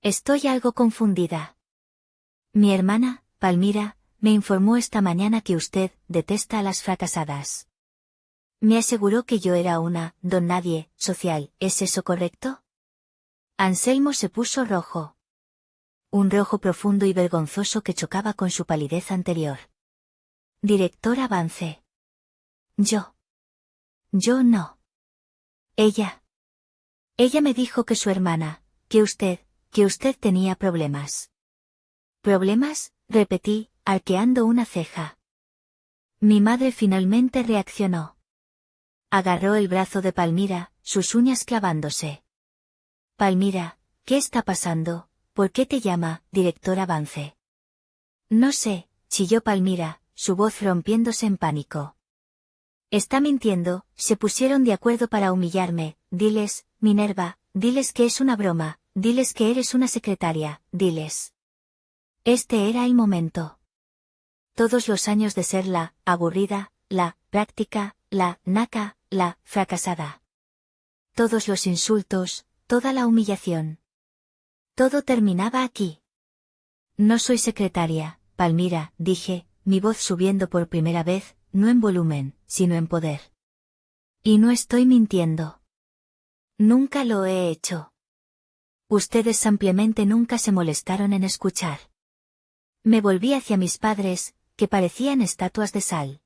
Estoy algo confundida. Mi hermana, Palmira, me informó esta mañana que usted detesta a las fracasadas. Me aseguró que yo era una don nadie social, ¿es eso correcto? Anselmo se puso rojo. Un rojo profundo y vergonzoso que chocaba con su palidez anterior. Director Avance. Yo no. Ella me dijo que su hermana, que usted tenía problemas. ¿Problemas? Repetí, arqueando una ceja. Mi madre finalmente reaccionó. Agarró el brazo de Palmira, sus uñas clavándose. Palmira, ¿qué está pasando? ¿Por qué te llama, director Avance? No sé, chilló Palmira, su voz rompiéndose en pánico. Está mintiendo, se pusieron de acuerdo para humillarme, diles, Minerva, diles que es una broma, diles que eres una secretaria, diles. Este era el momento. Todos los años de ser la aburrida, la práctica, la naca, la fracasada. Todos los insultos, toda la humillación. Todo terminaba aquí. No soy secretaria, Palmira, dije, mi voz subiendo por primera vez, no en volumen, sino en poder. Y no estoy mintiendo. Nunca lo he hecho. Ustedes ampliamente nunca se molestaron en escuchar. Me volví hacia mis padres, que parecían estatuas de sal.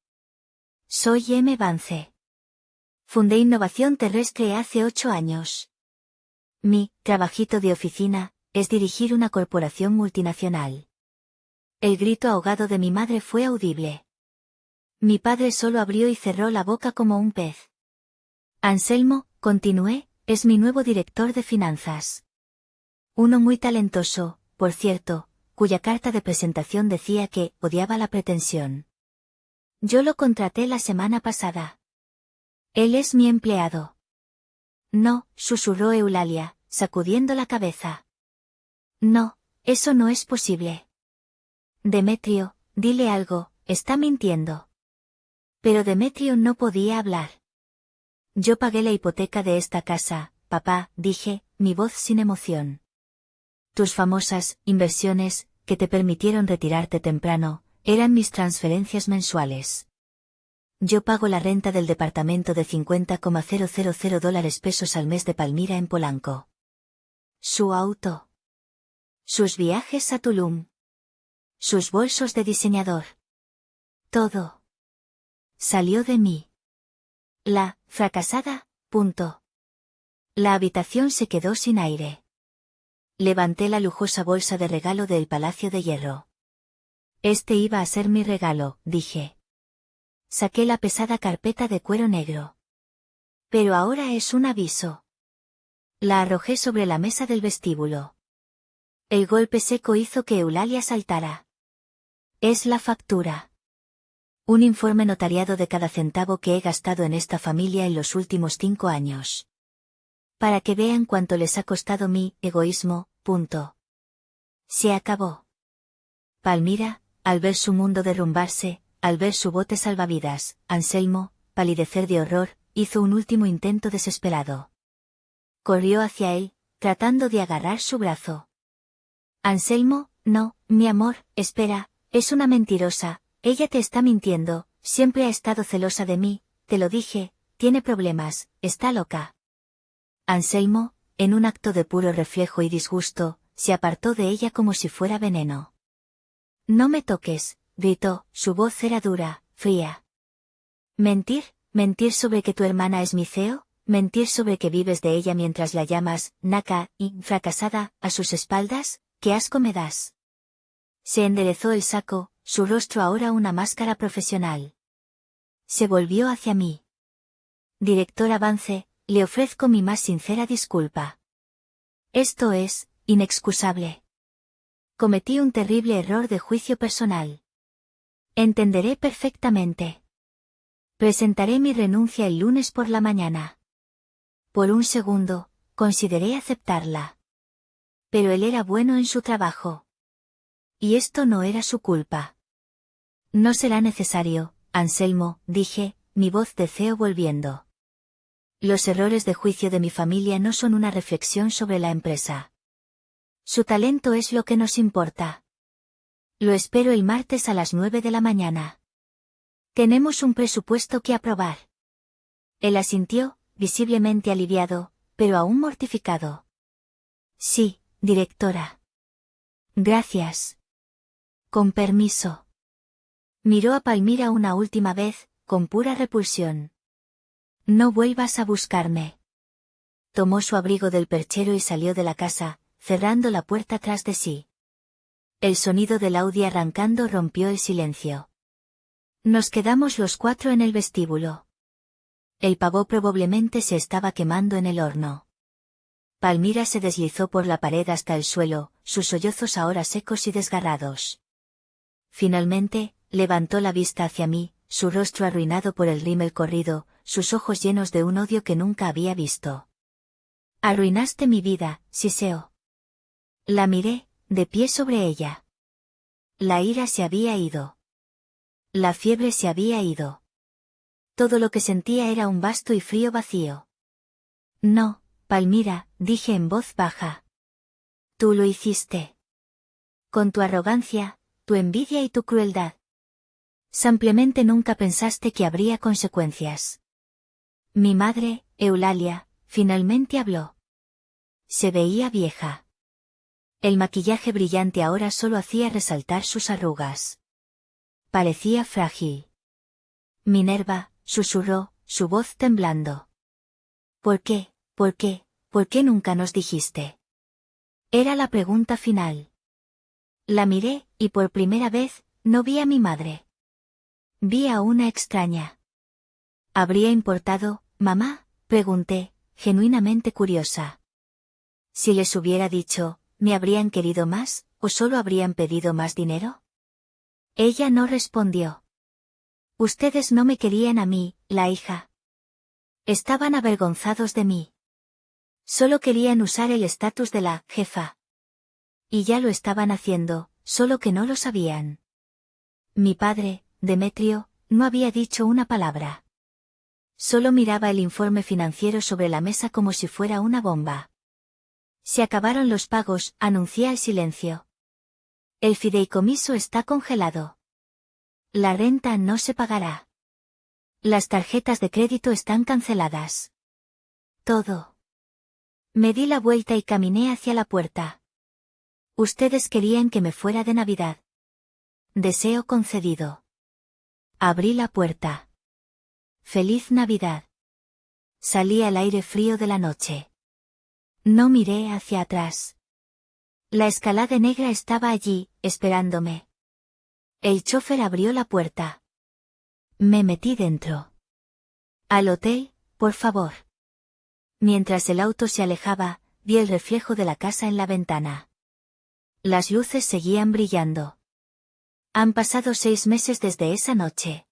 Soy M. Vance. Fundé Innovación Terrestre hace 8 años. Mi trabajito de oficina es dirigir una corporación multinacional. El grito ahogado de mi madre fue audible. Mi padre solo abrió y cerró la boca como un pez. Anselmo, continué, es mi nuevo director de finanzas. Uno muy talentoso, por cierto, cuya carta de presentación decía que odiaba la pretensión. Yo lo contraté la semana pasada. Él es mi empleado. No, susurró Eulalia, sacudiendo la cabeza. No, eso no es posible. Demetrio, dile algo, está mintiendo. Pero Demetrio no podía hablar. Yo pagué la hipoteca de esta casa, papá, dije, mi voz sin emoción. Tus famosas inversiones, que te permitieron retirarte temprano, eran mis transferencias mensuales. Yo pago la renta del departamento de $50,000 al mes de Palmira en Polanco. Su auto. Sus viajes a Tulum. Sus bolsos de diseñador. Todo. Salió de mí. La fracasada, punto. La habitación se quedó sin aire. Levanté la lujosa bolsa de regalo del Palacio de Hierro. Este iba a ser mi regalo, dije. Saqué la pesada carpeta de cuero negro. Pero ahora es un aviso. La arrojé sobre la mesa del vestíbulo. El golpe seco hizo que Eulalia saltara. Es la factura. Un informe notariado de cada centavo que he gastado en esta familia en los últimos 5 años. Para que vean cuánto les ha costado mi egoísmo, punto. Se acabó. Palmira, al ver su mundo derrumbarse, al ver su bote salvavidas, Anselmo, palidecer de horror, hizo un último intento desesperado. Corrió hacia él, tratando de agarrar su brazo. Anselmo, no, mi amor, espera, es una mentirosa, ella te está mintiendo, siempre ha estado celosa de mí, te lo dije, tiene problemas, está loca. Anselmo, en un acto de puro reflejo y disgusto, se apartó de ella como si fuera veneno. No me toques, gritó, su voz era dura, fría. ¿Mentir? ¿Mentir sobre que tu hermana es mi CEO? ¿Mentir sobre que vives de ella mientras la llamas, naca, y fracasada, a sus espaldas? ¿Qué asco me das? Se enderezó el saco, su rostro ahora una máscara profesional. Se volvió hacia mí. Director Avance, le ofrezco mi más sincera disculpa. Esto es, inexcusable. Cometí un terrible error de juicio personal. Entenderé perfectamente. Presentaré mi renuncia el lunes por la mañana. Por un segundo, consideré aceptarla. Pero él era bueno en su trabajo. Y esto no era su culpa. No será necesario, Anselmo, dije, mi voz de CEO volviendo. Los errores de juicio de mi familia no son una reflexión sobre la empresa. Su talento es lo que nos importa. Lo espero el martes a las 9 de la mañana. Tenemos un presupuesto que aprobar. Él asintió, visiblemente aliviado, pero aún mortificado. Sí, directora. Gracias. Con permiso. Miró a Palmira una última vez, con pura repulsión. No vuelvas a buscarme. Tomó su abrigo del perchero y salió de la casa, cerrando la puerta tras de sí. El sonido del Audi arrancando rompió el silencio. Nos quedamos los cuatro en el vestíbulo. El pavó probablemente se estaba quemando en el horno. Palmira se deslizó por la pared hasta el suelo, sus sollozos ahora secos y desgarrados. Finalmente, levantó la vista hacia mí, su rostro arruinado por el rímel corrido, sus ojos llenos de un odio que nunca había visto. Arruinaste mi vida, Siseo. La miré, de pie sobre ella. La ira se había ido. La fiebre se había ido. Todo lo que sentía era un vasto y frío vacío. No, Palmira, dije en voz baja. Tú lo hiciste. Con tu arrogancia, tu envidia y tu crueldad. Simplemente nunca pensaste que habría consecuencias. Mi madre, Eulalia, finalmente habló. Se veía vieja. El maquillaje brillante ahora solo hacía resaltar sus arrugas. Parecía frágil. Minerva, susurró, su voz temblando. ¿Por qué, por qué, por qué nunca nos dijiste? Era la pregunta final. La miré, y por primera vez, no vi a mi madre. Vi a una extraña. ¿Habría importado, mamá? Pregunté, genuinamente curiosa. Si les hubiera dicho, ¿me habrían querido más, o solo habrían pedido más dinero? Ella no respondió. Ustedes no me querían a mí, la hija. Estaban avergonzados de mí. Solo querían usar el estatus de la jefa. Y ya lo estaban haciendo, solo que no lo sabían. Mi padre, Demetrio, no había dicho una palabra. Solo miraba el informe financiero sobre la mesa como si fuera una bomba. Se acabaron los pagos, anuncié al silencio. El fideicomiso está congelado. La renta no se pagará. Las tarjetas de crédito están canceladas. Todo. Me di la vuelta y caminé hacia la puerta. Ustedes querían que me fuera de Navidad. Deseo concedido. Abrí la puerta. Feliz Navidad. Salí al aire frío de la noche. No miré hacia atrás. La Escalade negra estaba allí, esperándome. El chófer abrió la puerta. Me metí dentro. Al hotel, por favor. Mientras el auto se alejaba, vi el reflejo de la casa en la ventana. Las luces seguían brillando. Han pasado 6 meses desde esa noche.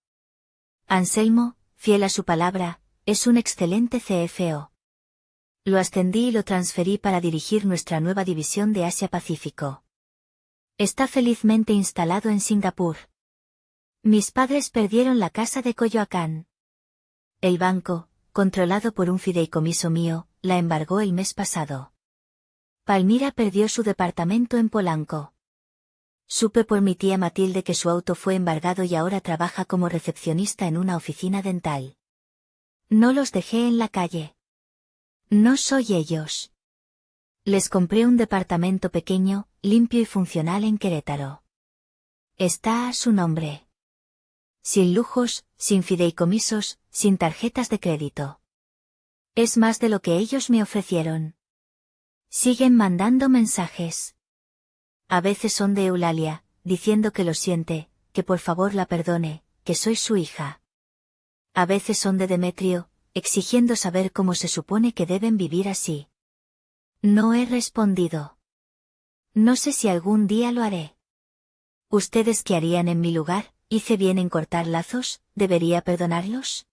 Anselmo, fiel a su palabra, es un excelente CFO. Lo ascendí y lo transferí para dirigir nuestra nueva división de Asia-Pacífico. Está felizmente instalado en Singapur. Mis padres perdieron la casa de Coyoacán. El banco, controlado por un fideicomiso mío, la embargó el mes pasado. Palmira perdió su departamento en Polanco. Supe por mi tía Matilde que su auto fue embargado y ahora trabaja como recepcionista en una oficina dental. No los dejé en la calle. No soy ellos. Les compré un departamento pequeño, limpio y funcional en Querétaro. Está a su nombre. Sin lujos, sin fideicomisos, sin tarjetas de crédito. Es más de lo que ellos me ofrecieron. Siguen mandando mensajes. A veces son de Eulalia, diciendo que lo siente, que por favor la perdone, que soy su hija. A veces son de Demetrio, exigiendo saber cómo se supone que deben vivir así. No he respondido. No sé si algún día lo haré. ¿Ustedes qué harían en mi lugar? ¿Hice bien en cortar lazos? ¿Debería perdonarlos?